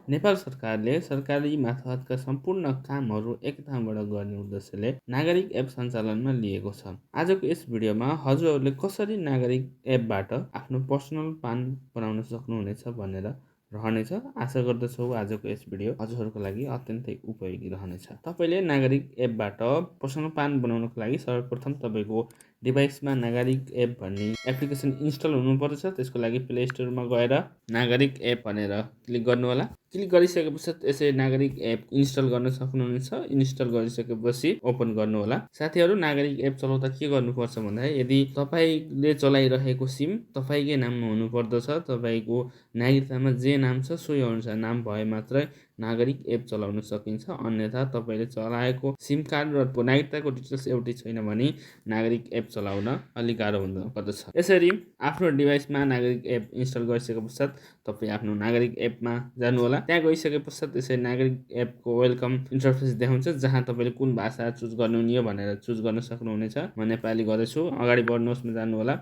नेपाल सरकारले सरकारी मार्फतका सम्पूर्ण कामहरू एक ठाउँबाट गर्ने उद्देश्यले नागरिक एप सञ्चालनमा लिएको छ। आजको यस भिडियोमा हजुरहरूले कसरी नागरिक एपबाट आफ्नो पर्सनल पान बनाउन सक्नुहुनेछ भनेर रहनेछ। आशा गर्दछु आजको यस भिडियो हजुरहरूको लागि अत्यन्तै उपयोगी रहनेछ। तपाईले नागरिक एपबाट पर्सनल पान बनाउनको लागि सर्वप्रथम तपाईको डिभाइसमा नागरिक एप भन्ने एप्लिकेसन इन्स्टल हुनुपर्छ। त्यसको लागि प्ले स्टोरमा गएर नागरिक एप भनेर क्लिक गर्नु होला। क्लिक गरिसके पश्चात यसरी नागरिक एप इन्स्टल गर्न सक्नुहुनेछ। इन्स्टल गरिसकेपछि ओपन गर्नु होला। साथीहरू, नागरिक एप चलाउँदा के गर्नुपर्छ भन्दाखेरि यदि तपाईले चलाइरहेको सिम तपाईकै नाममा हुनुपर्दछ। तपाईको नागरिकतामा जे नाम छ सोही अनुसार नाम भए मात्रै नागरिक एप चलाउन सकिन्छ। अन्यथा तपाईले चलाएको सिम कार्ड र नागरिकताको डिटेल्स एउटै छैन भने नागरिक एप चलाउन अलि गाह्रो हुन पर्दछ। यसरी आफ्नो डिभाइसमा नागरिक एप इन्स्टल गरिसके पश्चात तपाईँ आफ्नो नागरिक एपमा जानु होला। त्यहाँ गइसके पश्चात यसरी नागरिक एपको वेलकम इन्टरफेस देखाउँछ, जहाँ तपाईँले कुन भाषा चुज गर्नुहुने भनेर चुज गर्न सक्नुहुनेछ। म नेपाली गर्दैछु। अगाडि बढ्नुहोस्मा जानु होला।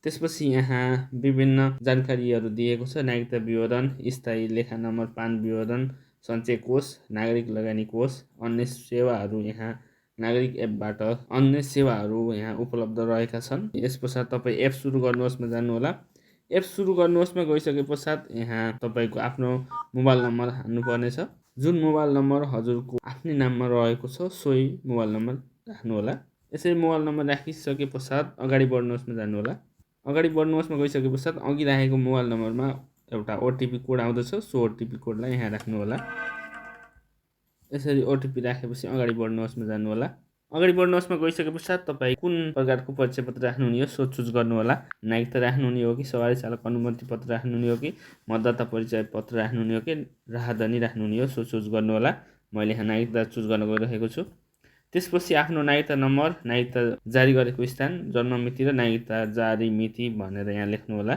त्यसपछि यहाँ विभिन्न जानकारीहरू दिएको छ। नागरिकता विवरण, स्थायी लेखा नम्बर, पान विवरण, सञ्चय कोष, नागरिक लगानी कोष, अन्य सेवाहरू। यहाँ नागरिक एपबाट अन्य सेवाहरू यहाँ उपलब्ध रहेका छन्। यस पश्चात तपाईँ एप सुरु गर्नुहोस्मा जानु होला। एप सुरु गर्नुहोस्मा गइसके पश्चात यहाँ तपाईँको आफ्नो मोबाइल नम्बर हाल्नुपर्नेछ। जुन मोबाइल नम्बर हजुरको आफ्नै नाममा रहेको छ सोही मोबाइल नम्बर राख्नु होला। यसरी मोबाइल नम्बर राखिसके पश्चात अगाडि बढ्नुहोस्मा जानु होला। अगाडि बढ्नुहोस्मा गइसके पश्चात अघि राखेको मोबाइल नम्बरमा एउटा ओटिपी कोड आउँदछ। सो ओटिपी कोडलाई यहाँ राख्नु होला। यसरी ओटिपी राखेपछि अगाडि बढ्नुहोस्मा जानु होला। अगाडि बढ्नुहोस्मा गइसके पश्चात तपाईँ कुन प्रकारको परिचय पत्र राख्नुहुने हो सो चुज गर्नु होला। नागरिकता राख्नुहुने हो कि सवारी चालक अनुमति पत्र राख्नुहुने हो कि मतदाता परिचय पत्र राख्नुहुने हो कि राहदानी राख्नुहुने हो सो चुज गर्नु होला। मैले यहाँ नागरिकता चुज गर्न गइरहेको छु। त्यसपछि आफ्नो नागरिकता नम्बर, नागरिकता जारी गरेको स्थान, जन्ममिति र नागरिकता जारी मिति भनेर यहाँ लेख्नु होला।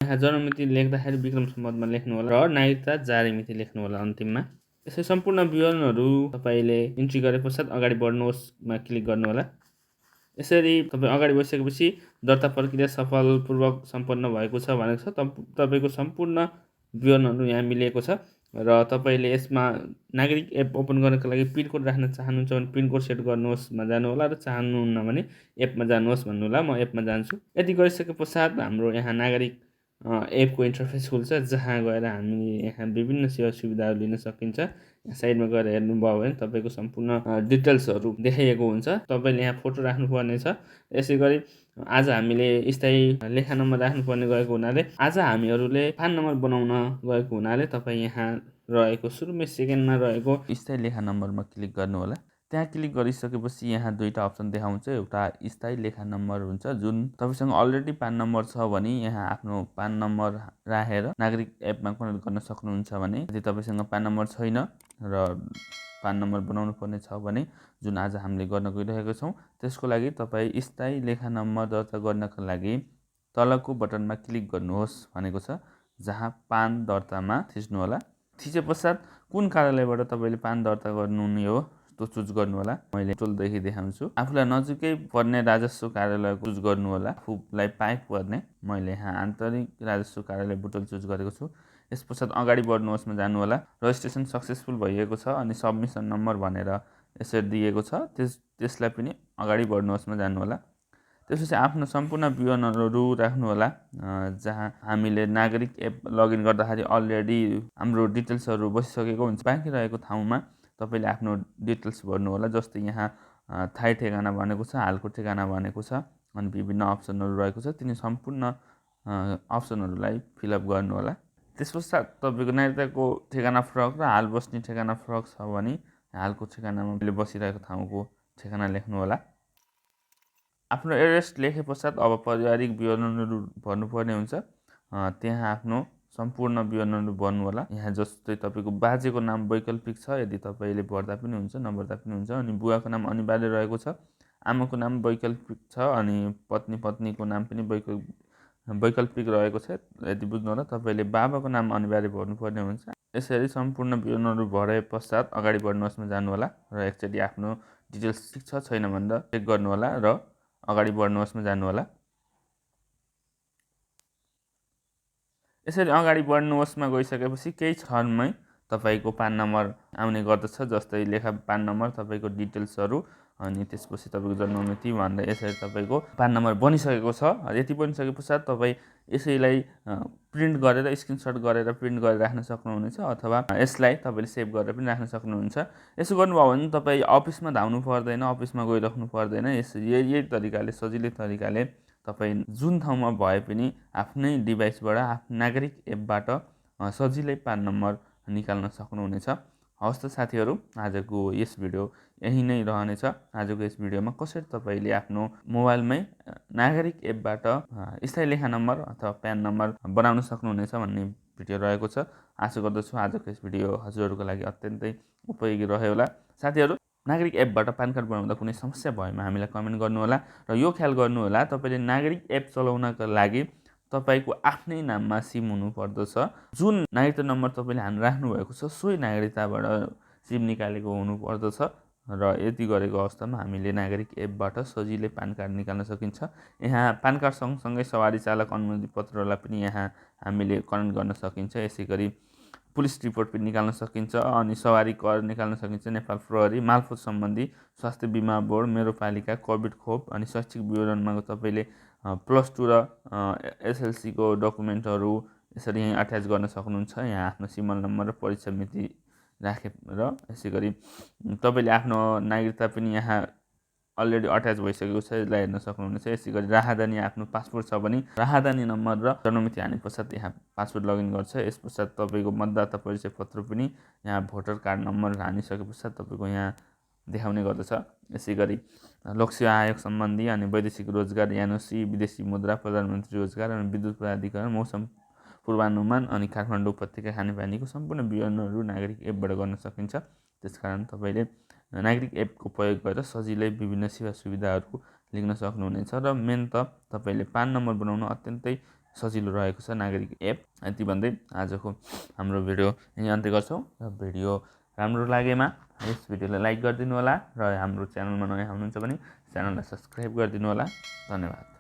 यहाँ जन्ममिति लेख्दाखेरि विक्रम सम्वतमा लेख्नु होला र नागरिकता जारी मिति लेख्नु होला अन्तिममा। यसरी सम्पूर्ण विवरणहरू तपाईँले इन्ट्री गरे पश्चात अगाडि बढ्नुहोस्मा क्लिक गर्नु होला। यसरी तपाईँ अगाडि बढिसकेपछि दर्ता प्रक्रिया सफलपूर्वक सम्पन्न भएको छ भनेको छ। तपाईँको सम्पूर्ण विवरणहरू यहाँ मिलेको छ र तपाईँले यसमा नागरिक एप ओपन गर्नको लागि पिनकोड राख्न चाहनुहुन्छ भने पिनकोड सेट गर्नुहोस्मा जानु होला र चाहनुहुन्न भने एपमा जानुहोस् भन्नु होला। म एपमा जान्छु। यति गरिसके पश्चात हाम्रो यहाँ नागरिक एपको इन्टरफेस खुल्छ, जहाँ गएर हामी यहाँ विभिन्न सेवा सुविधाहरू लिन सकिन्छ। साइडमा गएर हेर्नुभयो भने तपाईँको सम्पूर्ण डिटेल्सहरू देखाइएको हुन्छ। तपाईँले यहाँ फोटो राख्नुपर्ने छ। यसै गरी आज हामीले स्थायी लेखा नम्बर राख्नुपर्ने गएको हुनाले आज हामीहरूले पान नम्बर बनाउन गएको हुनाले तपाईँ यहाँ रहेको सुरुमै सेकेन्डमा रहेको स्थायी लेखा नम्बरमा क्लिक गर्नु होला। त्यहाँ क्लिक गरिसकेपछि यहाँ दुईवटा अप्सन देखाउँछ। एउटा स्थायी लेखा नम्बर हुन्छ, जुन तपाईँसँग अलरेडी पान नम्बर छ भने यहाँ आफ्नो पान नम्बर राखेर नागरिक एपमा कनेक्ट गर्न सक्नुहुन्छ भने, यदि तपाईँसँग पान नम्बर छैन र पान नम्बर बनाउनु पर्ने छ भने, जुन आज हामीले गर्न गइरहेको छौँ, त्यसको लागि तपाईँ स्थायी लेखा नम्बर दर्ता गर्नका लागि तलको बटनमा क्लिक गर्नुहोस् भनेको छ, जहाँ पान दर्तामा थिच्नु होला। थिचे पश्चात कुन कार्यालयबाट तपाईँले पान दर्ता गर्नुहुने हो त्यो चुज गर्नु होला। मैले टोलदेखि देखाउँछु। आफूलाई नजिकै पर्ने राजस्व कार्यालय चुज गर्नु होला। आफूलाई पाइक पर्ने मैले यहाँ आन्तरिक राजस्व कार्यालय बुटोल चुज गरेको छु। यस पश्चात अगाडि बढ्नुहोस्मा जानु होला। रजिस्ट्रेसन सक्सेसफुल भइएको छ अनि सबमिसन नम्बर भनेर यसरी दिएको छ। त्यसलाई पनि अगाडि बढ्नुहोस्मा जानु होला। त्यसपछि आफ्नो सम्पूर्ण विवरणहरू राख्नु होला, जहाँ हामीले नागरिक एप लगइन गर्दाखेरि अलरेडी हाम्रो डिटेल्सहरू बसिसकेको हुन्छ। बाँकी रहेको ठाउँमा तपाईँले आफ्नो डिटेल्स भर्नु होला। जस्तै यहाँ थाई ठेगाना भनेको छ, हालको ठेगाना भनेको छ अनि विभिन्न अप्सनहरू रहेको छ। तिनी सम्पूर्ण अप्सनहरूलाई फिलअप गर्नु होला। त्यस पश्चात तपाईँको नागरिकताको ठेगाना फरक र हाल बस्ने ठेगाना फरक छ भने हालको ठेगानामा मैले बसिरहेको ठाउँको ठेगाना लेख्नु होला। आफ्नो एड्रेस लेखे पश्चात अब पारिवारिक विवरणहरू भर्नुपर्ने हुन्छ। त्यहाँ आफ्नो सम्पूर्ण विवरणहरू भर्नु होला। यहाँ जस्तै तपाईँको बाजेको नाम वैकल्पिक छ, यदि तपाईँले भर्दा पनि हुन्छ नभर्दा पनि हुन्छ। अनि बुवाको नाम अनिवार्य रहेको छ, आमाको नाम वैकल्पिक छ अनि पत्नीको नाम पनि वैकल्पिक रहेको छ। यदि बुझ्नु होला, तपाईँले बाबाको नाम अनिवार्य भर्नुपर्ने हुन्छ। यसरी सम्पूर्ण विवरणहरू भरे पश्चात अगाडि बढ्नुहोस्मा जानु होला र एकचोटि आफ्नो डिटेल्स ठिक छ छैन भनेर चेक गर्नु होला र अगाडि बढ्नुहोस्मा जानु होला। यसरी अगाडि बढ्नुहोस्मा गइसकेपछि केही क्षणमै तपाईँको पान नम्बर आउने गर्दछ, जस्तै लेखा पान नम्बर, तपाईँको डिटेल्सहरू अनि त्यसपछि तपाईँको जन्ममिति भन्दा यसरी तपाईँको पान नम्बर बनिसकेको छ। यति बनिसके पश्चात तपाईँ यसैलाई प्रिन्ट गरेर स्क्रिनसट गरेर प्रिन्ट गरेर राख्न सक्नुहुनेछ, अथवा यसलाई तपाईँले सेभ गरेर पनि राख्न सक्नुहुन्छ। यसो गर्नुभयो भने तपाईँ अफिसमा धाउनु पर्दैन, अफिसमा गइराख्नु पर्दैन। यही तरिकाले, सजिलै तरिकाले तपाईँ जुन ठाउँमा भए पनि आफ्नै डिभाइसबाट आफ्नो नागरिक एपबाट सजिलै पान नम्बर निकाल्न सक्नुहुनेछ। हवस् त साथीहरू, आजको यस भिडियो यही नै रहनेछ। आजको यस भिडियोमा कसरी तपाईँले आफ्नो मोबाइलमै नागरिक एपबाट स्थायी लेखा नम्बर अथवा प्यान नम्बर बनाउन सक्नुहुनेछ भन्ने भिडियो रहेको छ। आशा गर्दछु आजको यस भिडियो हजुरहरूको लागि अत्यन्तै उपयोगी रह्यो होला। साथीहरू, नागरिक एपबाट पान कार्ड बनाउँदा कुनै समस्या भएमा हामीलाई कमेन्ट गर्नुहोला र यो ख्याल गर्नुहोला, तपाईँले नागरिक एप चलाउनका लागि तपाईँको आफ्नै नाममा सिम हुनुपर्दछ। जुन नागरिकता नम्बर तपाईँले राख्नुभएको छ सोही नागरिकताबाट सिम निकालेको हुनुपर्दछ र यति गरेको अवस्थामा हामीले नागरिक एपबाट सजिलै पान कार्ड निकाल्न सकिन्छ। यहाँ पान कार्ड सँगसँगै सवारी चालक अनुमति पत्रलाई पनि यहाँ हामीले कनेक्ट गर्न सकिन्छ। यसै गरी पुलिस रिपोर्ट पनि निकाल्न सकिन्छ अनि सवारी कर निकाल्न सकिन्छ, नेपाल प्रहरी, मालपोत सम्बन्धी, स्वास्थ्य बिमा बोर्ड, मेरो पालिका, कोभिड खोप अनि शैक्षिक विवरणमा तपाईँले +2 र एसएलसीको डकुमेन्टहरू यसरी यहीँ अट्याच गर्न सक्नुहुन्छ। यहाँ आफ्नो सिमल नम्बर र परीक्षा मिति राखेर यसै गरी तपाईँले आफ्नो नागरिकता पनि यहाँ अलरेडी अट्याच भइसकेको छ, यसलाई हेर्न सक्नुहुनेछ। यसै गरी राहदानी आफ्नो पासपोर्ट छ भने राहदानी नम्बर र जन्ममिति हाने पश्चात यहाँ पासपोर्ट लगइन गर्छ। यस पश्चात तपाईँको मतदाता परिचय पत्र पनि यहाँ भोटर कार्ड नम्बर हानिसके पश्चात तपाईँको यहाँ देखाउने गर्दछ। यसै गरी लोकसेवा आयोग सम्बन्धी अनि वैदेशिक रोजगार, एनओसी, विदेशी मुद्रा, प्रधानमन्त्री रोजगार अनि विद्युत प्राधिकरण, मौसम पूर्वानुमान अनि काठमाडौँ उपत्यका खानेपानीको सम्पूर्ण विवरणहरू नागरिक एपबाट गर्न सकिन्छ। त्यसकारण तपाईँले नागरिक एपको प्रयोग गरेर सजिलै विभिन्न सेवा सुविधाहरू लिन सक्नुहुनेछ र मेन त तपाईँले पान नम्बर बनाउन अत्यन्तै सजिलो रहेको छ नागरिक एप। यति भन्दै आजको हाम्रो भिडियो यहीँ अन्त्य गर्छौँ र भिडियो राम्रो लागेमा यस भिडियोलाई लाइक गरिदिनु होला र हाम्रो च्यानलमा नयाँ हुनुहुन्छ भने च्यानललाई सब्सक्राइब गरिदिनु होला। धन्यवाद।